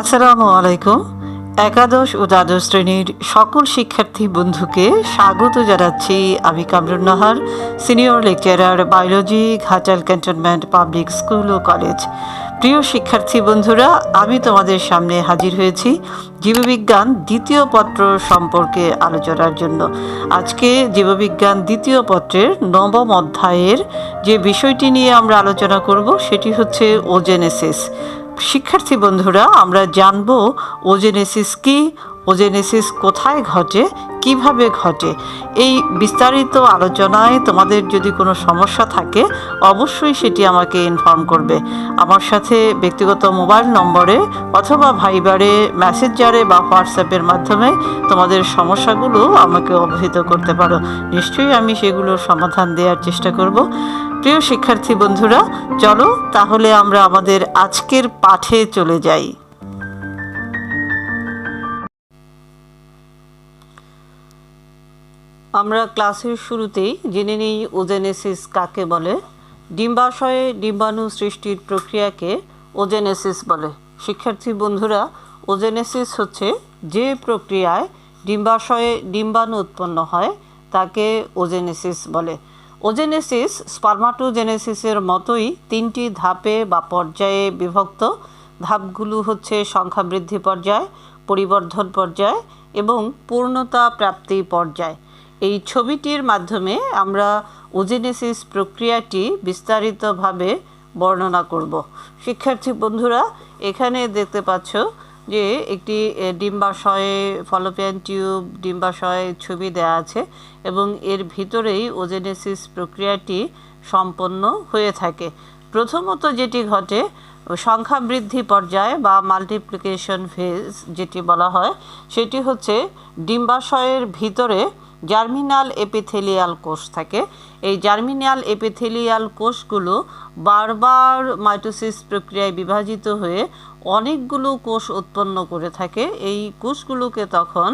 আসসালামু আলাইকুম। একাদশ ও দ্বাদশ শ্রেণীর সকল শিক্ষার্থী বন্ধুকে স্বাগত জানাচ্ছি আমি Kamrun Nahar, senior lecturer biology, Ghatal cantonment public school ও কলেজ। প্রিয় শিক্ষার্থী বন্ধুরা, আমি তোমাদের সামনে হাজির হয়েছি জীববিজ্ঞান দ্বিতীয় পত্র সম্পর্কে আলোচনার জন্য। আজকে জীববিজ্ঞান দ্বিতীয় পত্রের নবম অধ্যায়ের যে বিষয়টি নিয়ে আমরা আলোচনা করব সেটি হচ্ছে ওজেনেসিস। শিক্ষার্থী বন্ধুরা, আমরা জানব ওজেনেসিস কি, ওজেনেসিস কোথায় ঘটে, কিভাবে ঘটে। এই বিস্তারিত আলোচনায় তোমাদের যদি কোনো সমস্যা থাকে অবশ্যই সেটি আমাকে ইনফর্ম করবে। আমার সাথে ব্যক্তিগত মোবাইল নম্বরে অথবা ভাইবারে, মেসেঞ্জারে বা হোয়াটসঅ্যাপের মাধ্যমে তোমাদের সমস্যাগুলো আমাকে অবহিত করতে পারো। নিশ্চয়ই আমি সেগুলোর সমাধান দেওয়ার চেষ্টা করব। প্রিয় শিক্ষার্থী বন্ধুরা, চলো তাহলে আমরা আমাদের আজকের পাঠে চলে যাই। আমরা ক্লাসের শুরুতেই জেনে নিই ওজেনেসিস কাকে বলে। ডিম্বাশয়ে ডিম্বাণু সৃষ্টির প্রক্রিয়াকে ওজেনেসিস বলে। শিক্ষার্থী বন্ধুরা, ওজেনেসিস হচ্ছে যে প্রক্রিয়ায় ডিম্বাশয়ে ডিম্বাণু উৎপন্ন হয় তাকে ওজেনেসিস বলে। ওজেনেসিস স্পার্মাটোজেনেসিসের মতোই তিনটি ধাপে বা পর্যায়ে বিভক্ত। ধাপগুলো হচ্ছে সংখ্যা বৃদ্ধি পর্যায়, পরিবর্ধন পর্যায় এবং পূর্ণতা প্রাপ্তি পর্যায়। এই ছবিটির মাধ্যমে আমরা ওজেনেসিস প্রক্রিয়াটি বিস্তারিতভাবে বর্ণনা করব। শিক্ষার্থী বন্ধুরা, এখানে দেখতে পাচ্ছ যে একটি ডিম্বাশয়ে ফলোপিয়ান টিউব, ডিম্বাশয় ছবি দেওয়া আছে এবং এর ভিতরেই ওজেনেসিস প্রক্রিয়াটি সম্পন্ন হয়ে থাকে। প্রথমত যেটি ঘটে, সংখ্যা বৃদ্ধি পর্যায় বা মাল্টিপ্লিকেশন ফেজ যেটি বলা হয়, সেটি হচ্ছে ডিম্বাশয়ের ভিতরে জার্মিনাল এপিথেলিয়াল কোষ থাকে। এই জার্মিনাল এপিথেলিয়াল কোষগুলো বারবার মাইটোসিস প্রক্রিয়ায় বিভাজিত হয়ে অনেকগুলো কোষ উৎপন্ন করে থাকে। এই কোষগুলোকে তখন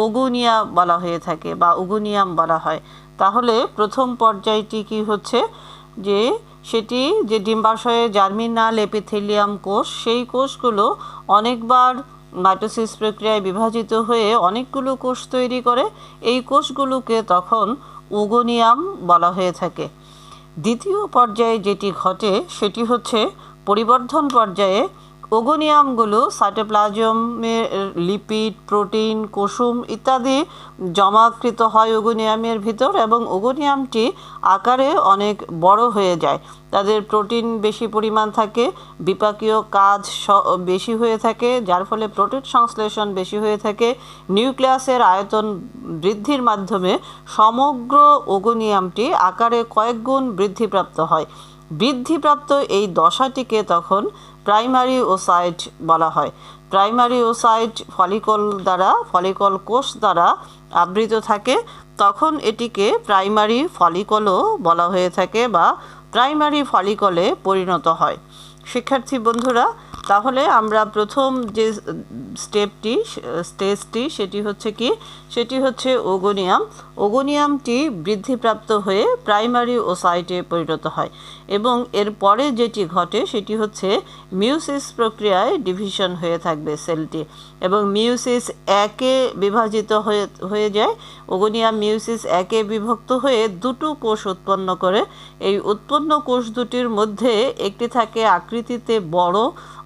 ওগোনিয়া বলা হয়ে থাকে বা ওগোনিয়াম বলা হয়। তাহলে প্রথম পর্যায়টি কি হচ্ছে, যে সেটি যে ডিম্বাশয়ে জার্মিনাল এপিথেলিয়াম কোষ, সেই কোষগুলো অনেকবার মাইটোসিস প্রক্রিয়ায় বিভাজিত হয়ে অনেকগুলো কোষ তৈরি করে। এই কোষগুলোকে তখন ওগোনিয়াম বলা হয়ে থাকে। দ্বিতীয় পর্যায়ে যেটি ঘটে সেটি হচ্ছে পরিবর্ধন পর্যায়ে। ওগোনিয়ামগুলো সাইটোপ্লাজমের লিপিড, প্রোটিন, কুসুম ইত্যাদি জমাকৃত হয় ওগোনিয়ামের ভিতর এবং ওগোনিয়ামটি আকারে অনেক বড় হয়ে যায়। তাদের প্রোটিন বেশি পরিমাণ থাকে, বিপাকীয় কাজ বেশি হয়ে থাকে, যার ফলে প্রোটিন সংশ্লেষণ বেশি হয়ে থাকে। নিউক্লিয়াসের আয়তন বৃদ্ধির মাধ্যমে সমগ্র ওগোনিয়ামটি আকারে কয়েক গুণ বৃদ্ধিপ্রাপ্ত হয়। বৃদ্ধিপ্রাপ্ত এই দশাটিকে তখন প্রাইমারি ওসাইট বলা হয়। প্রাইমারি ওসাইট ফলিকল কোষ দ্বারা আবৃত থাকে, তখন এটিকে প্রাইমারি ফলিকলও বলা হয়ে থাকে বা প্রাইমারি ফলিকলে পরিণত হয়। শিক্ষার্থী বন্ধুরা, তাহলে আমরা প্রথম যে স্টেজটি সেটি হচ্ছে কি, সেটি হচ্ছে ওগোনিয়াম। ওগোনিয়ামটি বৃদ্ধিপ্রাপ্ত হয়ে প্রাইমারি ওসাইটে পরিণত হয় এবং এর পরে যেটি ঘটে সেটি হচ্ছে মিউসিস প্রক্রিয়ায় ডিভিশন হয়ে থাকবে সেলটি এবং মিউসিস একে বিভাজিত হয়ে যায়। ওগোনিয়াম মিউসিস একে বিভক্ত হয়ে দুটো কোষ উৎপন্ন করে। এই উৎপন্ন কোষ দুটির মধ্যে একটি থাকে আকৃতিতে বড়,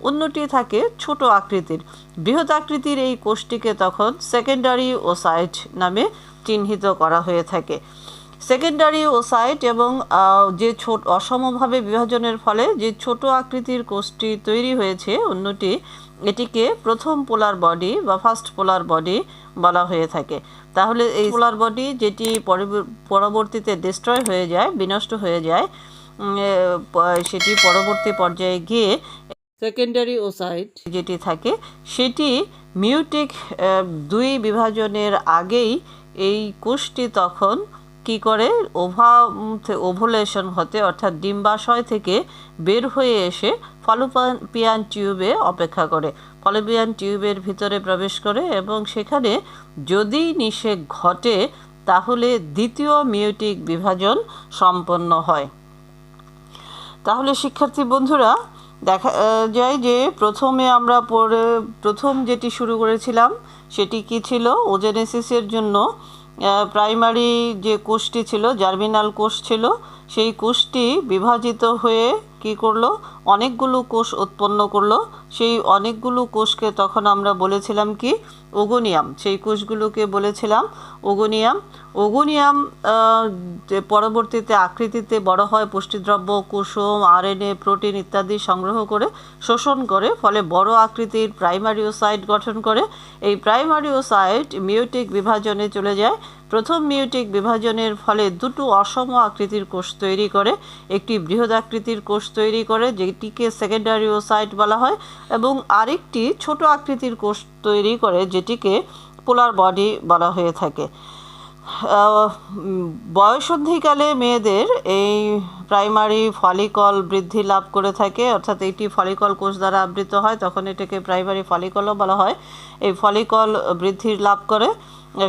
অন্যটি থাকে ছোট আকৃতির। বৃহৎ আকৃতির এই কোষটিকে তখন সেকেন্ডারি ওসাইট নামে চিহ্নিত করা হয়ে থাকে। সেকেন্ডারি ওসাইট এবং যে অসমভাবে বিভাজনের ফলে যে ছোট আকৃতির কোষটি তৈরি হয়েছে অন্যটি, এটিকে প্রথম পোলার বডি বা ফার্স্ট পোলার বডি বলা হয়ে থাকে। তাহলে এই পোলার বডি যেটি পরবর্তীতে ডিস্ট্রয় হয়ে যায়, বিনষ্ট হয়ে যায়, সেটি পরবর্তী পর্যায়ে গিয়ে সেকেন্ডারি ওসাইট যেটি থাকে সেটি মিউটিক দুই বিভাজনের আগেই এই কোষটি তখন কি করে, ওভুলেশন হতে অর্থাৎ ডিম্বাশয় থেকে বের হয়ে এসে ফলোপিয়ান টিউবে অপেক্ষা করে। ফলোপিয়ান টিউবের ভিতরে প্রবেশ করে এবং সেখানে যদি নিষেক ঘটে তাহলে দ্বিতীয় মিউটিক বিভাজন সম্পন্ন হয়। তাহলে শিক্ষার্থী বন্ধুরা, দেখা যায় যে প্রথমে আমরা প্রথম যেটি শুরু করেছিলাম সেটি কি ছিল, ওজেনেসিসের জন্য প্রাইমারি যে কোষটি ছিল, জার্মিনাল কোষ ছিল, সেই কোষটি বিভাজিত হয়ে কি করলো, অনেকগুলো কোষ উৎপন্ন করলো। সেই অনেকগুলো কোষকে তখন আমরা বলেছিলাম কি, ওগোনিয়াম। সেই কোষগুলোকে বলেছিলাম ওগোনিয়াম। ওগোনিয়াম পরবর্তীতে আকৃতিতে বড় হয়, পুষ্টিদ্রব্য, কুসুম, আরএনএ, প্রোটিন ইত্যাদি সংগ্রহ করে শোষণ করে, ফলে বড় আকৃতির প্রাইমারি ওসাইট গঠন করে। এই প্রাইমারি ওসাইট মিওটিক বিভাজনে চলে যায়। প্রথম মিওটিক বিভাজনের ফলে দুটো অসম আকৃতির কোষ তৈরি করে, একটি বৃহৎ আকৃতির কোষ তৈরি করে যেটিকে সেকেন্ডারি ওসাইট বলা হয়, এবং আরেকটি ছোট আকৃতির কোষ তৈরি করে যেটিকে পোলার বডি বলা হয়ে থাকে। বয়সন্ধিকালে মেয়েদের এই প্রাইমারি ফলিকল বৃদ্ধি লাভ করে থাকে, অর্থাৎ এটি ফলিকল কোষ দ্বারা আবৃত হয়, তখন এটাকে প্রাইমারি ফলিকলও বলা হয়। এই ফলিকল বৃদ্ধি লাভ করে,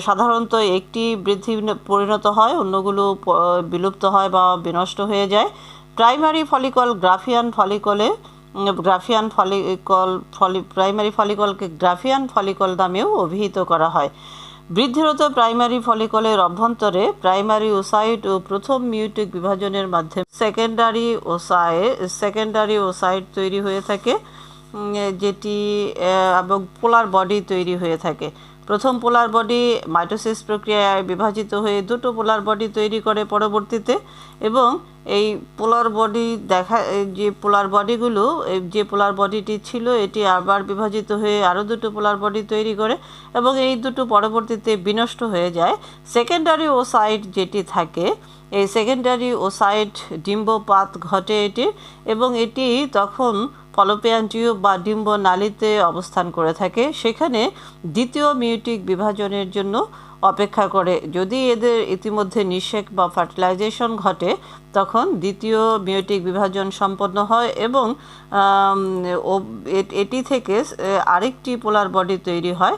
সাধারণত একটি বৃদ্ধি পরিণত হয়, অন্যগুলো বিলুপ্ত হয় বা বিনষ্ট হয়ে যায়। প্রাইমারি ফলিকল প্রাইমারি ফলিকলকে গ্রাফিয়ান ফলিকল নামেও অভিহিত করা হয়। বৃদ্ধিরত প্রাইমারি ফলিকলের অভ্যন্তরে প্রাইমারি ওসাইট ও প্রথম মিওটিক বিভাজনের মাধ্যমে সেকেন্ডারি ওসাইট তৈরি হয়ে থাকে, যেটি এবং পোলার বডি তৈরি হয়ে থাকে। প্রথম পোলার বডি মাইটোসিস প্রক্রিয়ায় বিভাজিত হয়ে দুটো পোলার বডি তৈরি করে পরবর্তীতে, এবং এই পোলার বডি যে পোলার বডিটি ছিল এটি আবার বিভাজিত হয়ে আরও দুটো পোলার বডি তৈরি করে, এবং এই দুটো পরবর্তীতে বিনষ্ট হয়ে যায়। সেকেন্ডারি ওসাইট যেটি থাকে, এই সেকেন্ডারি ওসাইট ডিম্বপাত ঘটে এটির, এবং এটি তখন ফলোপিয়ান টিউব বা ডিম্ব নালীতে অবস্থান করে থাকে। সেখানে দ্বিতীয় মিওটিক বিভাজনের জন্য অপেক্ষা করে। যদি এদের ইতিমধ্যে নিষেক বা ফার্টিলাইজেশন ঘটে, তখন দ্বিতীয় মিওটিক বিভাজন সম্পন্ন হয়, এবং এটি থেকে আরেকটি পোলার বডি তৈরি হয়।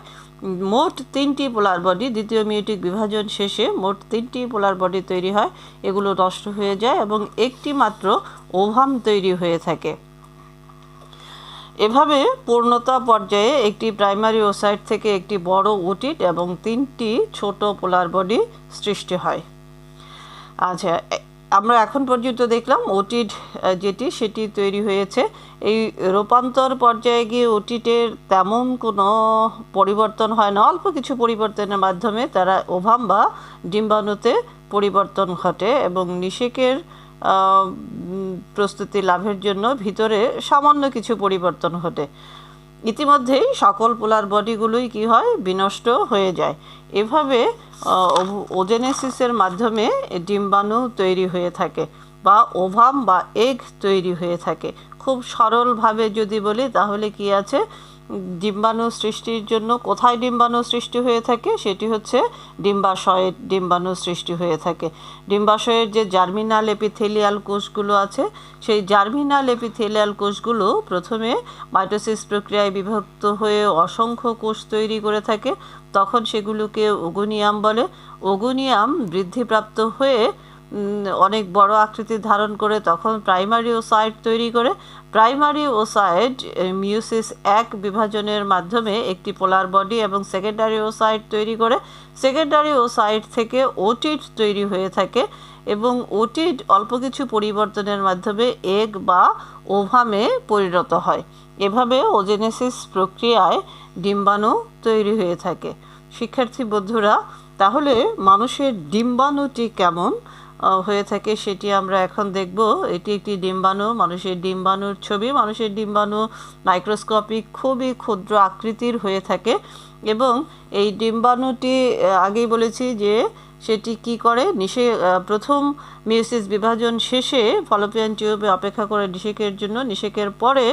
মোট 3টি পোলার বডি, দ্বিতীয় মিওটিক বিভাজন শেষে মোট 3টি পোলার বডি তৈরি হয়। এগুলো নষ্ট হয়ে যায় এবং একটি মাত্র ওভাম তৈরি হয়ে থাকে। এভাবে পূর্ণতা পর্যায়ে একটি প্রাইমারি ওসাইট থেকে একটি বড় ওটিড এবং 3টি ছোট পোলার বডি সৃষ্টি হয়। আচ্ছা, আমরা এখন পর্যন্ত দেখলাম ওটিড সেটি তৈরি হয়েছে। এই রূপান্তর পর্যায়ে গিয়ে ওটিডের তেমন কোনো পরিবর্তন হয় না, অল্প কিছু পরিবর্তনের মাধ্যমে তারা ওভাম বা ডিম্বাণুতে পরিবর্তন ঘটে, এবং নিষেকের প্রস্তুতি লাভের জন্য ভিতরে সামান্য কিছু পরিবর্তন ঘটে। ইতিমধ্যেই সকল পোলার বডিগুলোই কি হয়, বিনষ্ট হয়ে যায়। এভাবে ওজেনেসিসের মাধ্যমে ডিম্বাণু তৈরি হয়ে থাকে, বা ওভাম বা এগ তৈরি হয়ে থাকে। খুব সরলভাবে যদি বলি তাহলে কি আছে, ডিম্বাণু সৃষ্টির জন্য কোথায় ডিম্বাণু সৃষ্টি হয়ে থাকে, সেটি হচ্ছে ডিম্বাশয়ে ডিম্বাণু সৃষ্টি হয়ে থাকে। ডিম্বাশয়ের যে জার্মিনাল এপিথেলিয়াল কোষগুলো আছে, সেই জার্মিনাল এপিথেলিয়াল কোষগুলো প্রথমে মাইটোসিস প্রক্রিয়ায় বিভক্ত হয়ে অসংখ্য কোষ তৈরি করে থাকে, তখন সেগুলোকে ওগোনিয়াম বলে। ওগোনিয়াম বৃদ্ধিপ্রাপ্ত হয়ে অনেক বড় আকৃতি ধারণ করে তখন প্রাইমারি ওসাইট তৈরি করে। প্রাইমারি ওসাইট মিওসিস 1 বিভাজনের মাধ্যমে একটি পোলার বডি এবং সেকেন্ডারি ওসাইট তৈরি করে। সেকেন্ডারি ওসাইট থেকে ওটিড তৈরি হয়ে থাকে, এবং ওটিড অল্প কিছু পরিবর্তনের মাধ্যমে এগ বা ওভামে পরিণত হয়। এভাবে ওজেনেসিস প্রক্রিয়ায় ডিম্বাণু তৈরি হয়ে থাকে। শিক্ষার্থী বন্ধুরা, তাহলে মানুষের ডিম্বাণুটি কেমন হয়ে থাকে সেটি আমরা এখন দেখব। এটি একটি ডিম্বাণু, মানুষের ডিম্বাণুর ছবি। মানুষের ডিম্বাণু মাইক্রোস্কোপিক, খুবই ক্ষুদ্র আকৃতির হয়ে থাকে, এবং এই ডিম্বাণুটি আগেই বলেছি যে সেটি কি করে, প্রথম মিওসিস বিভাজন শেষে ফলোপিয়ান টিউবে অপেক্ষা করে নিষেকের জন্য, নিষেকের পরে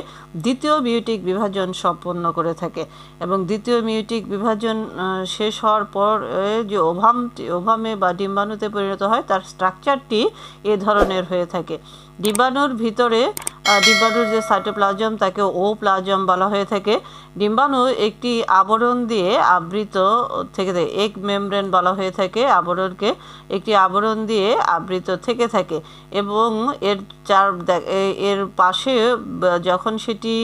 দ্বিতীয় মিওটিক বিভাজন সম্পন্ন করে থাকে, এবং দ্বিতীয় মিওটিক বিভাজন শেষ হওয়ার পর যে ওভামে বা ডিম্বাণুতে পরিণত হয় তার স্ট্রাকচারটি এ ধরনের হয়ে থাকে। ডিম্বাণুর ভিতরে ডিম্বাণুর যে সাইটোপ্লাজম তাকে ওপ্লাজম বলা হয়ে থাকে। ডিম্বাণু একটি আবরণ দিয়ে আবৃত থেকে থাকে, এগ মেমব্রেন বলা হয়ে থাকে আবরণকে, একটি আবরণ দিয়ে আবৃত থেকে থাকে এবং এর পাশে যখন সেটি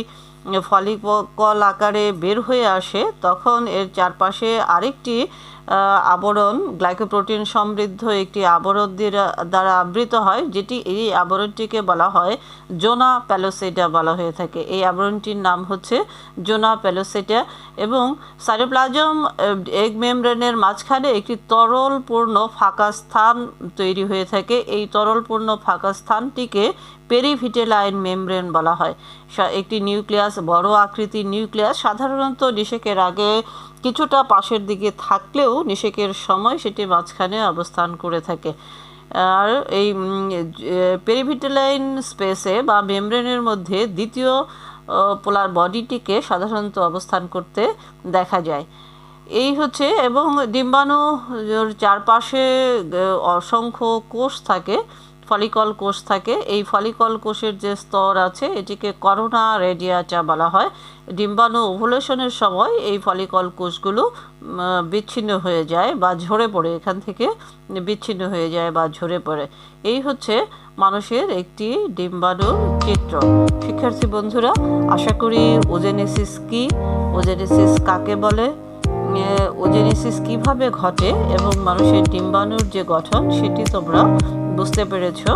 ফলিকল আকারে বের হয়ে আসে তখন এর চারপাশে আরেকটি আবরণ গ্লাইকোপ্রোটিন সমৃদ্ধ একটি আবরণ দ্বারা আবৃত হয়, যেটি এই আবরণটিকে বলা হয় জোনা প্যালোসেটা বলা হয়ে থাকে। এই আবরণটির নাম হচ্ছে জোনা প্যালোসেটা এবং সাইটোপ্লাজম এগ মেমব্রেনের মাঝখানে একটি তরলপূর্ণ ফাঁকা স্থান তৈরি হয়ে থাকে। এই তরলপূর্ণ ফাঁকা স্থানটিকে পেরিভিটেলাইন মেমব্রেন বলা হয়। একটি নিউক্লিয়াস, বড় আকৃতির নিউক্লিয়াস, সাধারণত নিষেকের আগে কিছুটা পাশের দিকে থাকলেও নিষেকের সময় সেটি মাঝখানে অবস্থান করে থাকে। আর এই পেরিভিটেলাইন স্পেসে বা মেমব্রেনের মধ্যে দ্বিতীয় পোলার বডিটিকে সাধারণত অবস্থান করতে দেখা যায়। এই হচ্ছে, এবং ডিম্বাণুর চারপাশে অসংখ্য কোষ থাকে, ফলিকল কোষ থাকে। এই ফলিকল কোষের যে স্তর আছে এটিকে করোনা রেডিয়াটা বলা হয়। ডিম্বাণু ওভুলেশনের সময় এই ফলিকল কোষগুলো বিচ্ছিন্ন হয়ে যায় বা ঝরে পড়ে, এখান থেকে বিচ্ছিন্ন হয়ে যায় বা ঝরে পড়ে। এই হচ্ছে মানুষের একটি ডিম্বাণুর চিত্র। শিক্ষার্থী বন্ধুরা, আশা করি ওজেনেসিস কি, ওজেনেসিস কাকে বলে, ওজেনেসিস কিভাবে ঘটে এবং মানুষের ডিম্বাণুর যে গঠন সেটি তোমরা বুঝতে পেরেছো।